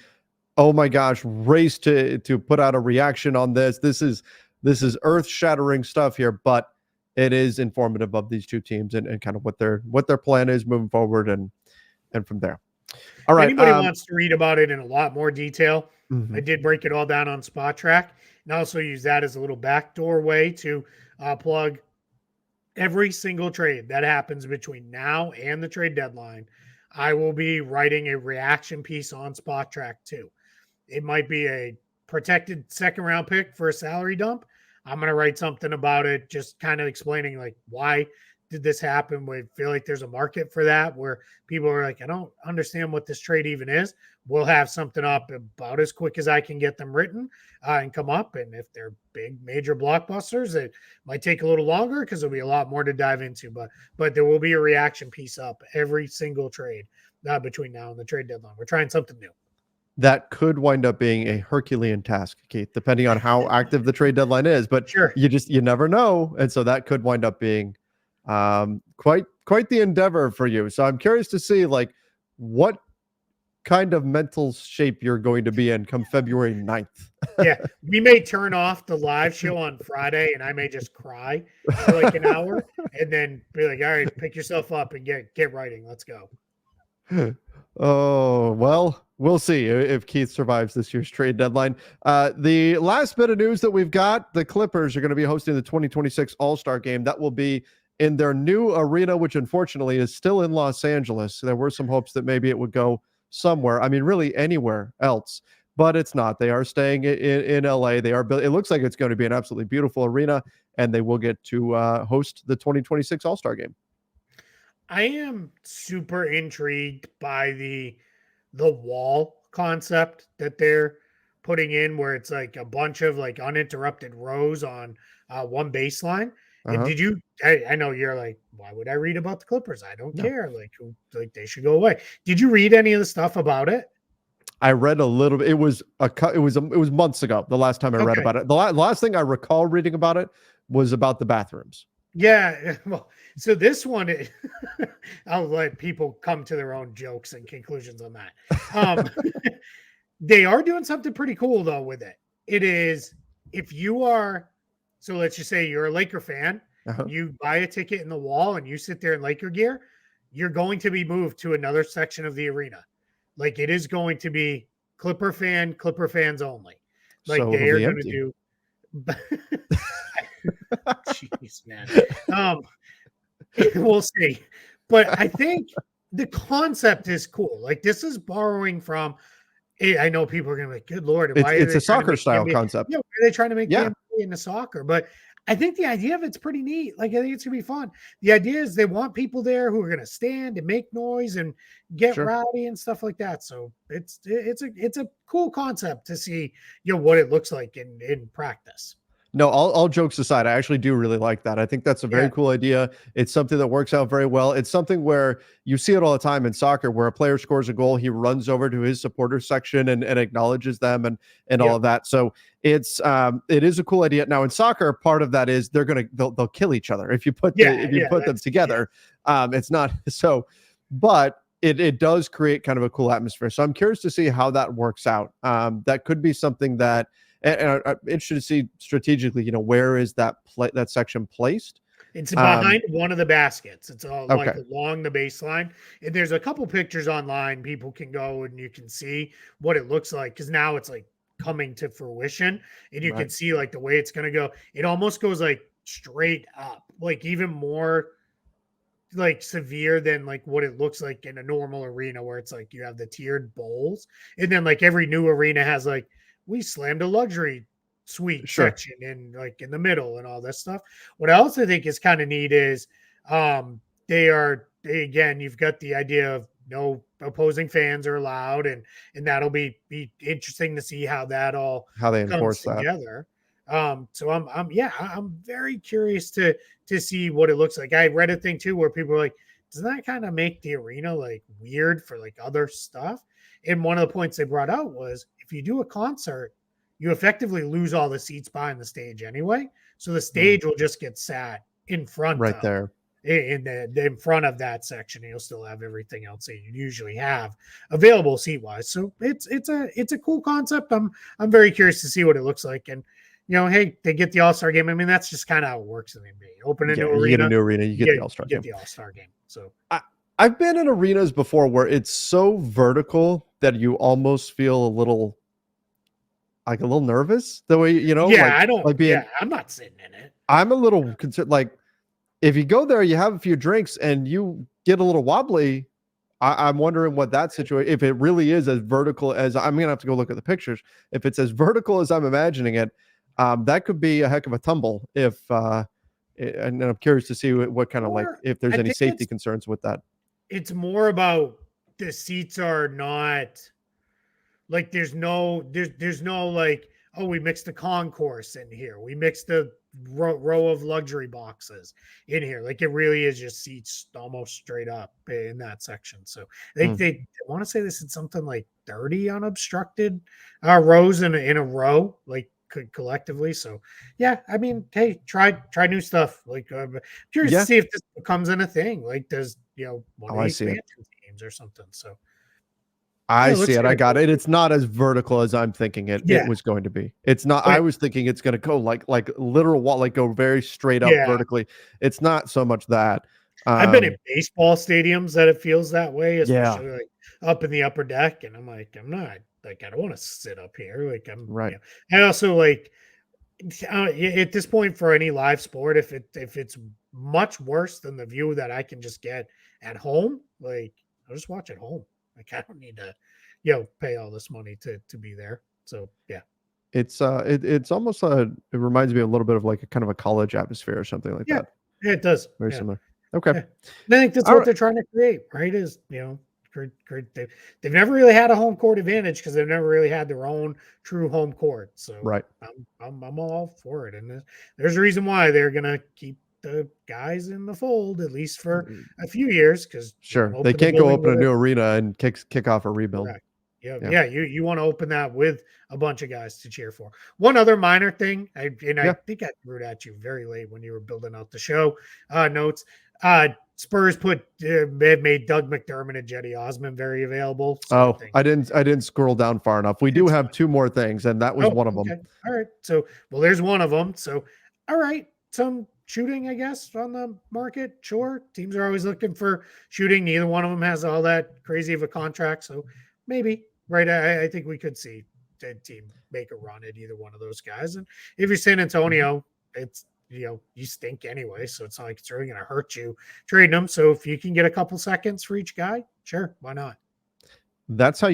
oh my gosh, race to put out a reaction on this. This is earth-shattering stuff here, but it is informative of these two teams and kind of what their plan is moving forward and from there. All right. Anybody wants to read about it in a lot more detail, mm-hmm. I did break it all down on Spot Track and also use that as a little backdoor way to plug every single trade that happens between now and the trade deadline. I will be writing a reaction piece on Spot Track too. It might be a protected second round pick for a salary dump. I'm going to write something about it, just kind of explaining like why did this happen? We feel like there's a market for that where people are like, I don't understand what this trade even is. We'll have something up about as quick as I can get them written and come up. And if they're big, major blockbusters, it might take a little longer because there'll be a lot more to dive into. But there will be a reaction piece up every single trade between now and the trade deadline. We're trying something new. That could wind up being a Herculean task, Keith, depending on how active the trade deadline is. But sure, you never know. And so that could wind up being quite the endeavor for you. So I'm curious to see like what kind of mental shape you're going to be in come February 9th. Yeah, we may turn off the live show on Friday and I may just cry for like an hour and then be like, all right, pick yourself up and get writing. Let's go. Oh, well, we'll see if Keith survives this year's trade deadline. The last bit of news that we've got, the Clippers are going to be hosting the 2026 All-Star game. That will be in their new arena, which unfortunately is still in Los Angeles. There were some hopes that maybe it would go somewhere. I mean, really anywhere else, but it's not. They are staying in LA. It looks like it's going to be an absolutely beautiful arena, and they will get to host the 2026 All-Star game. I am super intrigued by the wall concept that they're putting in, where it's like a bunch of like uninterrupted rows on one baseline. And did you? I know you're like, why would I read about the Clippers? I don't care. Like they should go away. Did you read any of the stuff about it? I read a little bit. It was months ago. The last time I read about it. The last thing I recall reading about it was about the bathrooms. Yeah. Well, so this one, I'll let people come to their own jokes and conclusions on that. They are doing something pretty cool though with it. It is, if you are, so let's just say you're a Laker fan, you buy a ticket in the wall and you sit there in Laker gear, you're going to be moved to another section of the arena. Like it is going to be Clipper fans only. Like so they are going to do. Jeez, man. We'll see. But I think the concept is cool. Like this is borrowing from. I know people are going to be like, "Good Lord, why?" It's a soccer style concept. Yeah, why are they trying to make the NBA into soccer? But I think the idea of it's pretty neat. Like I think it's gonna be fun. The idea is they want people there who are gonna stand and make noise and get rowdy and stuff like that. So it's a cool concept to see what it looks like in practice. No, all jokes aside, I actually do really like that. I think that's a very cool idea. It's something that works out very well. It's something where you see it all the time in soccer, where a player scores a goal, he runs over to his supporter section and acknowledges them and all of that. So it is a cool idea. Now in soccer, part of that is they'll kill each other if you put them together. It's not so, but it does create kind of a cool atmosphere. So I'm curious to see how that works out. That could be something that. And I'm interested to see strategically, where is that section placed? It's behind one of the baskets. It's all like along the baseline. And there's a couple pictures online. People can go and you can see what it looks like, because now it's like coming to fruition, and you can see like the way it's going to go. It almost goes like straight up, like even more like severe than like what it looks like in a normal arena, where it's like you have the tiered bowls, and then like every new arena has like, we slammed a luxury suite section in like in the middle and all this stuff. What I also think is kind of neat is again, you've got the idea of no opposing fans are allowed, and that'll be interesting to see how they enforce together. So I'm very curious to see what it looks like. I read a thing too where people are like, doesn't that kind of make the arena like weird for like other stuff? And one of the points they brought out was, if you do a concert, you effectively lose all the seats behind the stage anyway. So the stage will just get sat in front there. In front of that section. You'll still have everything else that you usually have available seat-wise. So it's a cool concept. I'm very curious to see what it looks like. And hey, they get the All-Star game. I mean, that's just kind of how it works in the NBA. Open a new arena. You get a new arena, you get the All-Star game. You get the All-Star game. So I've been in arenas before where it's so vertical that you almost feel a little nervous the way, I'm not sitting in it. I'm a little concerned. Like if you go there, you have a few drinks and you get a little wobbly. I'm wondering what that situation, if it really is as vertical as I'm going to have to go look at the pictures. If it's as vertical as I'm imagining it, that could be a heck of a tumble and I'm curious to see what kind of if there's any safety concerns with that. It's more about the seats are not like there's no like, oh, we mixed the concourse in here, we mixed the row of luxury boxes in here. Like it really is just seats almost straight up in that section. So they want to say this is something like 30 unobstructed rows in a row, like collectively. So yeah, I mean, hey, try new stuff. Like I'm curious to see if this becomes a thing. Like does one of these expansion teams or something. So I see it. I got it. It's not as vertical as I'm thinking it was going to be. It's not. I was thinking it's going to go like literal wall, like go very straight up vertically. It's not so much that. I've been in baseball stadiums that it feels that way, especially like up in the upper deck, and I'm like, I'm not like, I don't want to sit up here. Like I'm right. I also like at this point for any live sport, if it's much worse than the view that I can just get at home, like I'll just watch at home. Like I don't need to, pay all this money to be there. So yeah, it's almost it reminds me a little bit of like a kind of a college atmosphere or something like that. Yeah, it does. Very similar. Okay, I think that's what they're trying to create, right? Is they've never really had a home court advantage because they've never really had their own true home court. So right, I'm all for it, and there's a reason why they're gonna keep the guys in the fold at least for a few years, because they can't go open a new arena and kick off a rebuild. Correct. Yeah. You want to open that with a bunch of guys to cheer for. One other minor thing, I think I threw it at you very late when you were building out the show notes. Spurs made Doug McDermott and Jetty Osman very available. So I didn't scroll down far enough. We do have two more things, and that was one of them. All right. So there's one of them. So all right, some shooting, I guess, on the market. Sure. Teams are always looking for shooting. Neither one of them has all that crazy of a contract. So maybe, right. I think we could see the team make a run at either one of those guys. And if you're San Antonio, it's, you stink anyway. So it's not like it's really going to hurt you trading them. So if you can get a couple seconds for each guy, sure. Why not? That's how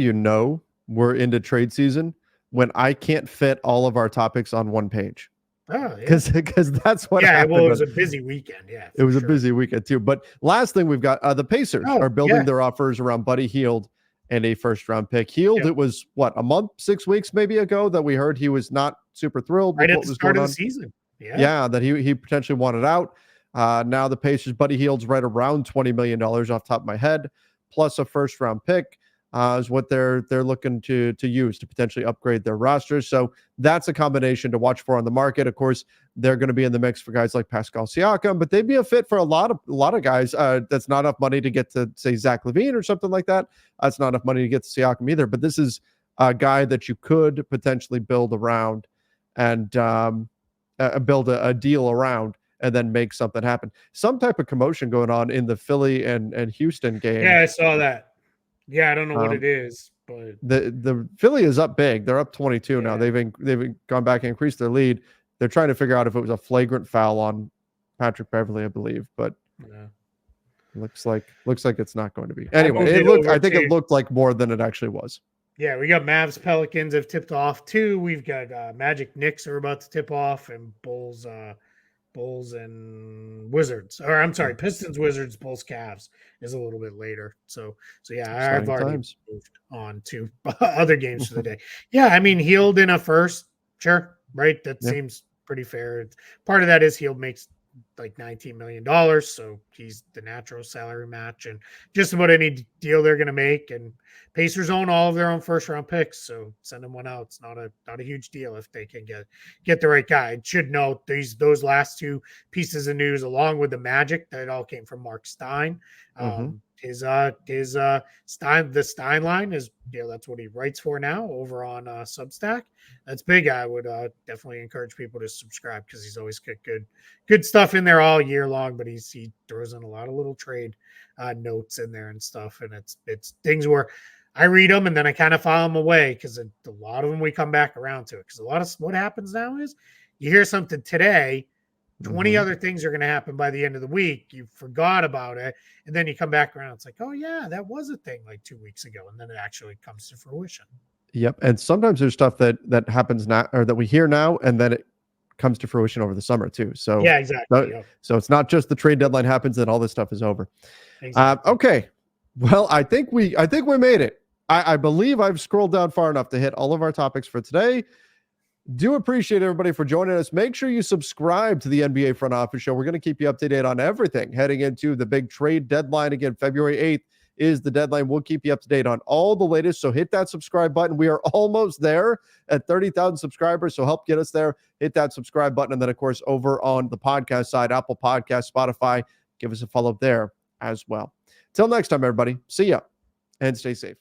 we're into trade season, when I can't fit all of our topics on one page. Because that's what happened. Well, it was a busy weekend. Yeah, it was a busy weekend too. But last thing we've got, the Pacers are building their offers around Buddy Hield and a first-round pick. Hield, it was, what, a month, 6 weeks maybe ago that we heard he was not super thrilled with what was going on. Right at the start of the season. Yeah, that he potentially wanted out. Now the Pacers, Buddy Hield's right around $20 million off the top of my head, plus a first-round pick is what they're looking to use to potentially upgrade their roster. So that's a combination to watch for on the market. Of course, they're going to be in the mix for guys like Pascal Siakam, but they'd be a fit for a lot of guys. That's not enough money to get to, say, Zach LaVine or something like that. That's not enough money to get to Siakam either. But this is a guy that you could potentially build around and build a deal around and then make something happen. Some type of commotion going on in the Philly and Houston game. Yeah, I saw that. Yeah, I don't know what it is, but the Philly is up big. They're up 22 now. They've gone back and increased their lead. They're trying to figure out if it was a flagrant foul on Patrick Beverley, I believe, but looks like it's not going to be. Anyway, I think it looked like more than it actually was. Yeah, we got Mavs Pelicans have tipped off too. We've got Magic Knicks are about to tip off, and Bulls and Wizards, or I'm sorry, Pistons, Wizards, Bulls, Cavs is a little bit later. So yeah, I've already moved on to other games for the day. Yeah, I mean, Hield in a first, sure, right? That seems pretty fair. Part of that is Hield makes like $19 million, so he's the natural salary match, and just about any deal they're going to make. And Pacers own all of their own first round picks, so send them one out. It's not a huge deal if they can get the right guy. I should note those last two pieces of news, along with the Magic, that all came from Mark Stein. The Stein line is, that's what he writes for now over on Substack. That's big. I would definitely encourage people to subscribe because he's always got good stuff in there all year long. But he throws in a lot of little trade notes in there and stuff, and it's things where I read them and then I kind of file them away because a lot of them we come back around to it. Because a lot of what happens now is you hear something today, 20 other things are going to happen by the end of the week. You forgot about it. And then you come back around. It's like, oh yeah, that was a thing like 2 weeks ago. And then it actually comes to fruition. Yep. And sometimes there's stuff that happens now, or that we hear now, and then it comes to fruition over the summer too. So yeah, exactly. So it's not just the trade deadline happens and all this stuff is over. Exactly. Okay. Well, I think we made it. I believe I've scrolled down far enough to hit all of our topics for today. Do appreciate everybody for joining us. Make sure you subscribe to the NBA Front Office Show. We're going to keep you up to date on everything heading into the big trade deadline. Again, February 8th is the deadline. We'll keep you up to date on all the latest. So hit that subscribe button. We are almost there at 30,000 subscribers. So help get us there. Hit that subscribe button. And then, of course, over on the podcast side, Apple Podcasts, Spotify, give us a follow there as well. Till next time, everybody. See ya and stay safe.